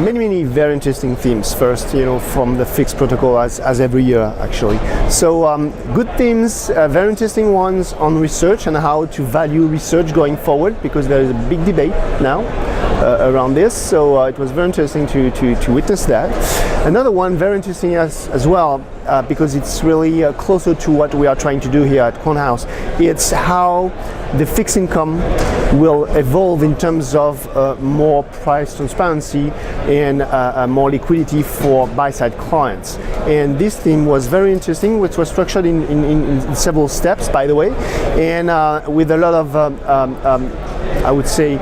many very interesting themes. First, from the FIX protocol as every year actually. So good themes, very interesting ones on research and how to value research going forward, because there is a big debate now around this. So it was very interesting to witness that. Another one very interesting as well, because it's really closer to what we are trying to do here at QuantHouse. It's how the fixed income will evolve in terms of more price transparency and more liquidity for buy-side clients. And this theme was very interesting, which was structured in several steps, by the way, and with a lot of, I would say,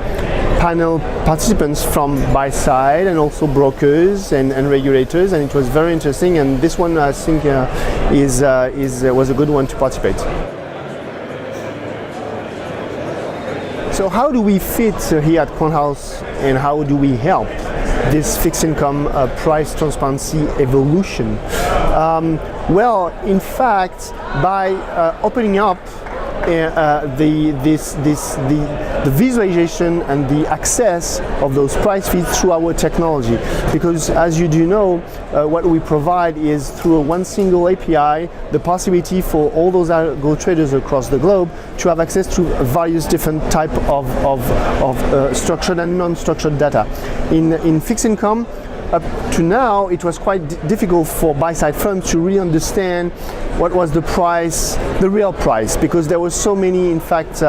panel participants from buy side and also brokers and regulators, and it was very interesting. And this one, I think, was a good one to participate. So how do we fit here at QuantHouse, and how do we help this fixed income price transparency evolution? Well, in fact, by opening up the visualization and the access of those price feeds through our technology, because as you do know, what we provide is through one single API the possibility for all those algo traders across the globe to have access to various different type of structured and non-structured data. In fixed income, up to now, it was quite difficult for buy-side firms to really understand what was the price, the real price, because there were so many, in fact,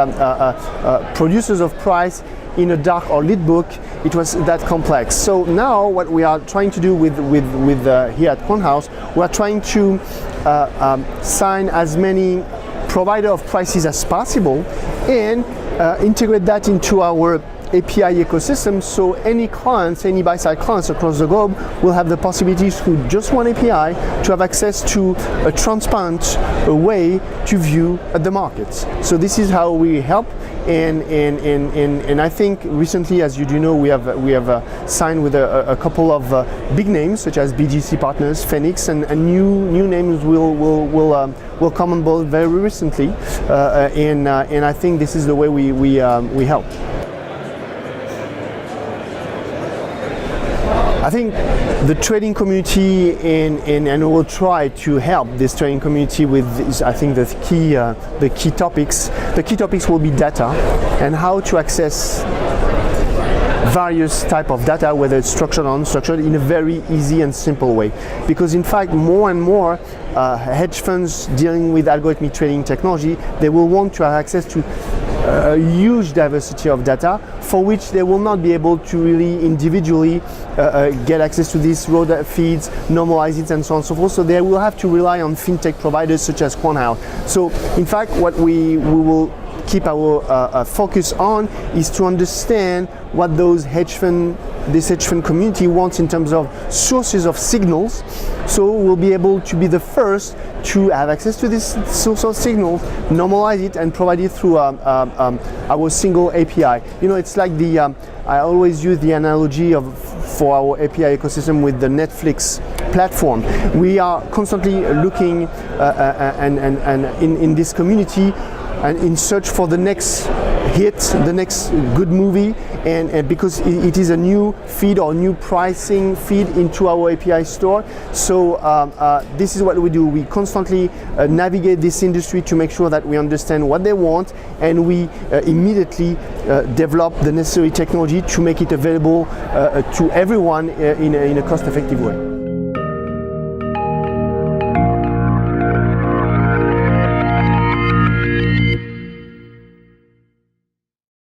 producers of price in a dark or lit book. It was that complex. So now, what we are trying to do with here at QuantHouse, we are trying to sign as many provider of prices as possible and integrate that into our API ecosystem, so any clients, any buy-side clients across the globe will have the possibility through just one API to have access to a transparent way to view the markets. So this is how we help, and I think recently, as you do know, we have signed with a couple of big names such as BGC Partners, Phoenix, and new names will come on board very recently, and I think this is the way we help. I think the trading community, and we'll try to help this trading community with this, I think the key topics. The key topics will be data and how to access various type of data, whether it's structured or unstructured, in a very easy and simple way. Because in fact, more and more hedge funds dealing with algorithmic trading technology, they will want to have access to a huge diversity of data, for which they will not be able to really individually get access to these raw feeds, normalize it, and so on and so forth. So they will have to rely on fintech providers such as QuantHouse. So in fact, what we will keep our focus on is to understand what those this hedge fund community wants in terms of sources of signals. So we'll be able to be the first to have access to this source of signal, normalize it, and provide it through our single API. It's like I always use the analogy for our API ecosystem with the Netflix platform. We are constantly looking and in this community and in search for the next hit, the next good movie, and because it is a new feed or new pricing feed into our API store. So this is what we do. We constantly navigate this industry to make sure that we understand what they want, and we immediately develop the necessary technology to make it available to everyone in a cost-effective way.